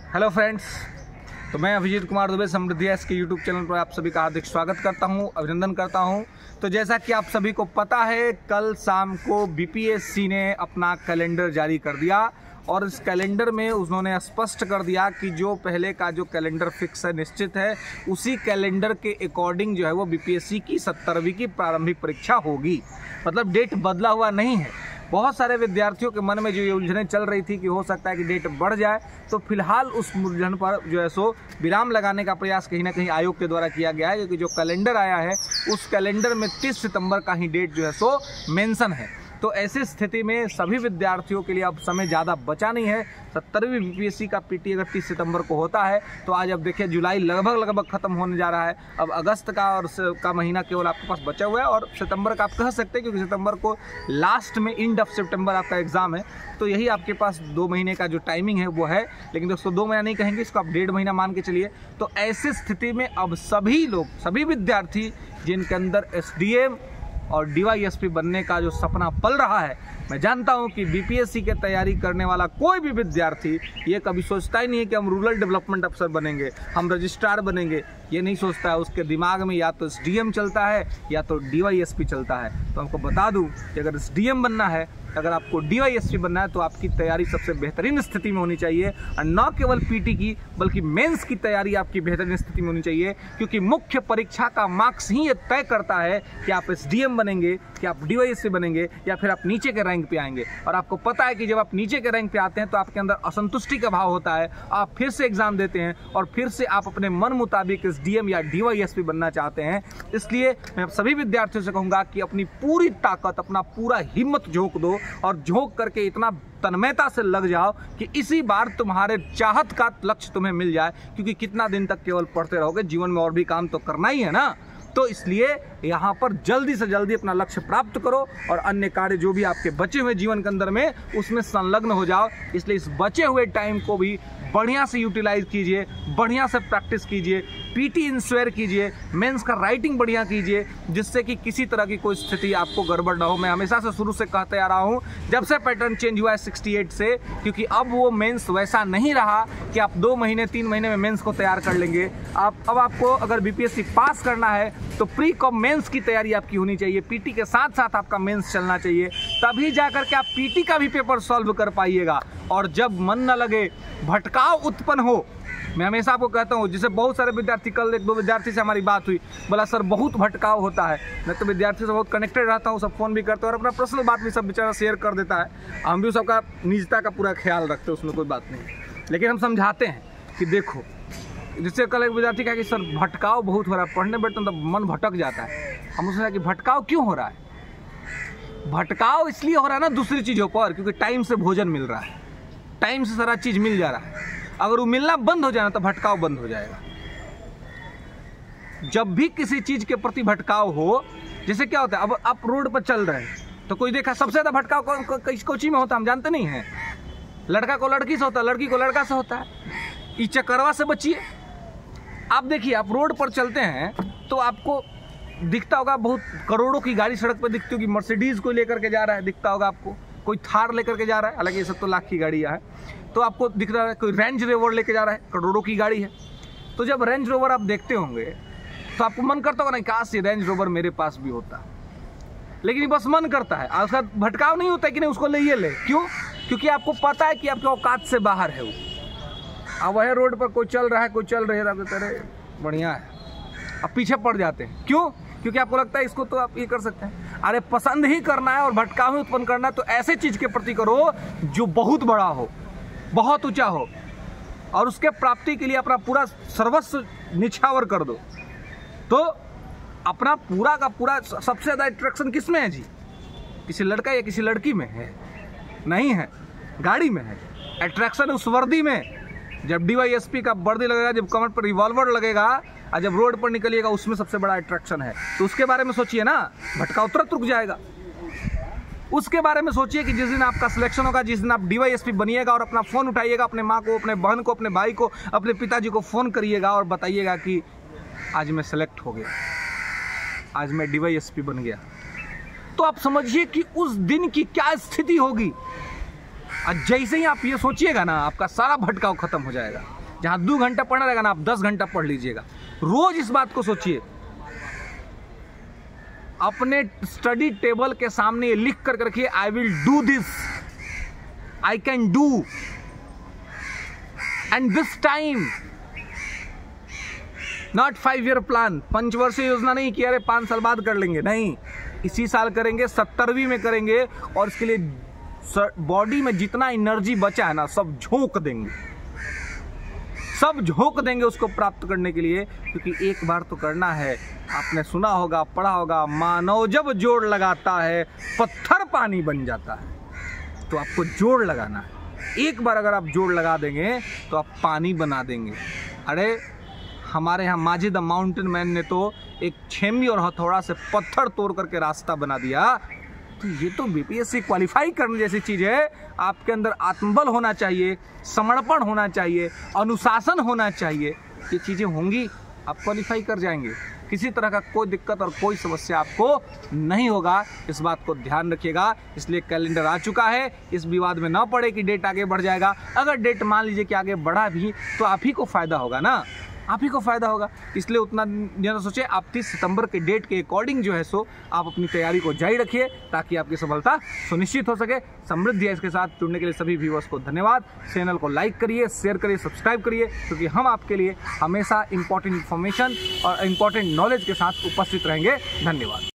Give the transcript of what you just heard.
Hello friends, तो मैं अभिजीत कुमार दुबे समृद्धि S के यूट्यूब चैनल पर आप सभी का हार्दिक स्वागत करता हूं, अभिनंदन करता हूं। तो जैसा कि आप सभी को पता है, कल शाम को बीपीएससी ने अपना कैलेंडर जारी कर दिया और इस कैलेंडर में उन्होंने स्पष्ट कर दिया कि जो पहले का जो कैलेंडर फिक्स है, निश्चित है, उसी कैलेंडर के अकॉर्डिंग जो है वो बीपीएससी की 70वीं की प्रारंभिक परीक्षा होगी। मतलब डेट बदला हुआ नहीं है। बहुत सारे विद्यार्थियों के मन में जो ये उलझनें चल रही थी कि हो सकता है कि डेट बढ़ जाए, तो फिलहाल उस उलझन पर जो है सो विराम लगाने का प्रयास कहीं ना कहीं आयोग के द्वारा किया गया है, क्योंकि जो कैलेंडर आया है उस कैलेंडर में 30 सितंबर का ही डेट जो है सो मेंशन है। तो ऐसी स्थिति में सभी विद्यार्थियों के लिए अब समय ज़्यादा बचा नहीं है। 70वीं बीपीएससी का पीटी अगर 30 सितंबर को होता है तो आज अब देखिए जुलाई लगभग ख़त्म होने जा रहा है। अब अगस्त का और का महीना केवल आपके पास बचा हुआ है और सितंबर का आप कह सकते हैं, क्योंकि सितंबर को लास्ट में एंड ऑफ सितंबर आपका एग्ज़ाम है। तो यही आपके पास 2 महीने का जो टाइमिंग है वो है, लेकिन दोस्तों 2 महीना नहीं कहेंगे, इसको आप 1.5 महीना मान के चलिए। तो ऐसी स्थिति में अब सभी लोग, सभी विद्यार्थी जिनके अंदर एसडीएम और डीवाईएसपी बनने का जो सपना पल रहा है, मैं जानता हूं कि बीपीएससी की तैयारी करने वाला कोई भी विद्यार्थी ये कभी सोचता ही नहीं है कि हम रूरल डेवलपमेंट अफसर बनेंगे, हम रजिस्ट्रार बनेंगे, ये नहीं सोचता है। उसके दिमाग में या तो एसडीएम चलता है या तो डीवाईएसपी चलता है। तो हमको बता दूं कि अगर एसडीएम बनना है, अगर आपको डीवाईएसपी बनना है, तो आपकी तैयारी सबसे बेहतरीन स्थिति में होनी चाहिए और न केवल पीटी की बल्कि मेंस की तैयारी आपकी बेहतरीन स्थिति में होनी चाहिए, क्योंकि मुख्य परीक्षा का मार्क्स ही ये तय करता है कि आप एसडीएम बनेंगे, कि आप डीवाईएसपी बनेंगे या फिर आप नीचे के रैंक पे आएंगे। और आपको पता है कि जब आप नीचे के रैंक पे आते हैं तो आपके अंदर असंतुष्टि का भाव होता है, आप फिर से एग्जाम देते हैं और फिर से आप अपने मन मुताबिक एसडीएम या डीवाईएसपी बनना चाहते हैं। इसलिए मैं सभी विद्यार्थियों से कहूँगा कि अपनी पूरी ताकत, अपना पूरा हिम्मत झोंक दो और झोंक करके इतना तन्मयता से लग जाओ कि इसी बार तुम्हारे चाहत का लक्ष्य तुम्हें मिल जाए, क्योंकि कितना दिन तक केवल पढ़ते रहोगे, जीवन में और भी काम तो करना ही है ना। तो इसलिए यहाँ पर जल्दी से जल्दी अपना लक्ष्य प्राप्त करो और अन्य कार्य जो भी आपके बचे हुए जीवन के अंदर में उसमें संलग्न हो जाओ। इसलिए इस बचे हुए टाइम को भी बढ़िया से यूटिलाइज कीजिए, बढ़िया से प्रैक्टिस कीजिए, पीटी इंश्योर कीजिए, मेंस का राइटिंग बढ़िया कीजिए, जिससे कि किसी तरह की कोई स्थिति आपको गड़बड़ ना हो। मैं हमेशा से शुरू से कहते आ रहा हूँ, जब से पैटर्न चेंज हुआ है 68 से, क्योंकि अब वो मेंस वैसा नहीं रहा कि आप 2 महीने 3 महीने में मेंस को तैयार कर लेंगे। अब आपको अगर बीपीएससी पास करना है तो प्री कॉम मेंस की तैयारी आपकी होनी चाहिए, पीटी के साथ साथ आपका मेंस चलना चाहिए, तभी जाकर के आप पीटी का भी पेपर सॉल्व कर पाइएगा। और जब मन न लगे, भटकाव उत्पन्न हो, मैं हमेशा आपको कहता हूँ, जिसे बहुत सारे विद्यार्थी, कल 1-2 विद्यार्थी से हमारी बात हुई, बोला सर बहुत भटकाव होता है। मैं तो विद्यार्थियों से बहुत कनेक्टेड रहता हूँ, सब फ़ोन भी करते हैं और अपना पर्सनल बात भी सब बेचारा शेयर कर देता है। हम भी सबका निजता का पूरा ख्याल रखते हैं, उसमें कोई बात नहीं, लेकिन हम समझाते हैं कि देखो, जिससे कल एक विद्यार्थी कहा कि सर भटकाव बहुत हो रहा है, पढ़ने बैठते तो मन भटक जाता है। हम उसने कहा कि भटकाव क्यों हो रहा है? भटकाव इसलिए हो रहा है ना दूसरी चीज़ों पर, क्योंकि टाइम से भोजन मिल रहा है, टाइम से सारा चीज़ मिल जा रहा है। अगर वो मिलना बंद हो जाए ना तो भटकाव बंद हो जाएगा। जब भी किसी चीज़ के प्रति भटकाव हो, जैसे क्या होता है, अब आप रोड पर चल रहे हैं तो कोई देखा, सबसे ज़्यादा भटकाव किस कोची में होता है हम जानते नहीं हैं? लड़का को लड़की से होता है, लड़की को लड़का से होता है। इस चक्करवा से बचिए। आप देखिए, आप रोड पर चलते हैं तो आपको दिखता होगा बहुत करोड़ों की गाड़ी सड़क पर दिखती होगी, मर्सिडीज़ को लेकर के जा रहा है, दिखता होगा आपको, कोई थार लेकर के जा रहा है, हालांकि ये सब तो लाख की गाड़ियाँ है, तो आपको दिख रहा है कोई रेंज रोवर लेके जा रहा है, करोड़ों की गाड़ी है। तो जब रेंज रोवर आप देखते होंगे तो आपको मन करता होगा ना, काश ये रेंज रोवर मेरे पास भी होता, लेकिन बस मन करता है, उसका भटकाव नहीं होता कि नहीं उसको ले ले। क्यों? क्योंकि आपको पता है कि आपके औकात से बाहर है वो। अब वह रोड पर कोई चल रहा है, कोई चल रही है, आप कहते हैं बढ़िया है, अब पीछे पड़ जाते हैं। क्यों? क्योंकि आपको लगता है इसको तो आप ये कर सकते हैं। अरे पसंद ही करना है और भटकाव ही उत्पन्न करना है तो ऐसे चीज़ के प्रति करो जो बहुत बड़ा हो, बहुत ऊंचा हो, और उसके प्राप्ति के लिए अपना पूरा सर्वस्व निछावर कर दो। तो अपना पूरा का पूरा, सबसे ज़्यादा अट्रैक्शन किस में है जी? किसी लड़का या किसी लड़की में है? नहीं है, गाड़ी में है। अट्रैक्शन उस वर्दी में, जब डीवाईएसपी का वर्दी लगेगा, जब कमर पर रिवॉल्वर लगेगा और जब रोड पर निकलिएगा, उसमें सबसे बड़ा अट्रैक्शन है। तो उसके बारे में सोचिए ना, भटकाव तुरंत रुक जाएगा। उसके बारे में सोचिए कि जिस दिन आपका सिलेक्शन होगा, जिस दिन आप डीवाईएसपी बनिएगा और अपना फ़ोन उठाइएगा, अपने माँ को, अपने बहन को, अपने भाई को, अपने पिताजी को फ़ोन करिएगा और बताइएगा कि आज मैं सेलेक्ट हो गया, आज मैं डीवाईएसपी बन गया। तो आप समझिए कि उस दिन की क्या स्थिति होगी। और जैसे ही आप ये सोचिएगा ना, आपका सारा भटकाव खत्म हो जाएगा। जहाँ 2 घंटा पढ़ना रहेगा ना, आप 10 घंटा पढ़ लीजिएगा। रोज इस बात को सोचिए, अपने स्टडी टेबल के सामने लिख कर रखिए, I will do this, I can do, and this time. Not 5 year plan, पंचवर्षीय योजना नहीं कि अरे 5 साल बाद कर लेंगे, नहीं, इसी साल करेंगे, 70वीं में करेंगे। और इसके लिए बॉडी में जितना एनर्जी बचा है ना, सब झोंक देंगे, सब झोंक देंगे उसको प्राप्त करने के लिए। क्योंकि एक बार तो करना है। आपने सुना होगा, पढ़ा होगा, मानव जब जोड़ लगाता है पत्थर पानी बन जाता है। तो आपको जोड़ लगाना है। एक बार अगर आप जोड़ लगा देंगे तो आप पानी बना देंगे। अरे हमारे यहाँ माजिद द माउंटेन मैन ने तो एक छेमी और हथौड़ा से पत्थर तोड़ करके रास्ता बना दिया। तो ये तो बीपीएससी क्वालिफाई करने जैसी चीज़ है। आपके अंदर आत्मबल होना चाहिए, समर्पण होना चाहिए, अनुशासन होना चाहिए। ये चीज़ें होंगी, आप क्वालिफाई कर जाएंगे। किसी तरह का कोई दिक्कत और कोई समस्या आपको नहीं होगा। इस बात को ध्यान रखिएगा। इसलिए कैलेंडर आ चुका है, इस विवाद में ना पड़े कि डेट आगे बढ़ जाएगा। अगर डेट मान लीजिए कि आगे बढ़ा भी तो आप ही को फायदा होगा ना, आप ही को फायदा होगा। इसलिए उतना ज़्यादा सोचे। आप 30 सितंबर के डेट के अकॉर्डिंग जो है सो आप अपनी तैयारी को जारी रखिए, ताकि आपकी सफलता सुनिश्चित हो सके। समृद्धि इसके साथ जुड़ने के लिए सभी व्यूअर्स को धन्यवाद। चैनल को लाइक करिए, शेयर करिए, सब्सक्राइब करिए, क्योंकि हम आपके लिए हमेशा इंपॉर्टेंट इन्फॉर्मेशन और इंपॉर्टेंट नॉलेज के साथ उपस्थित रहेंगे। धन्यवाद।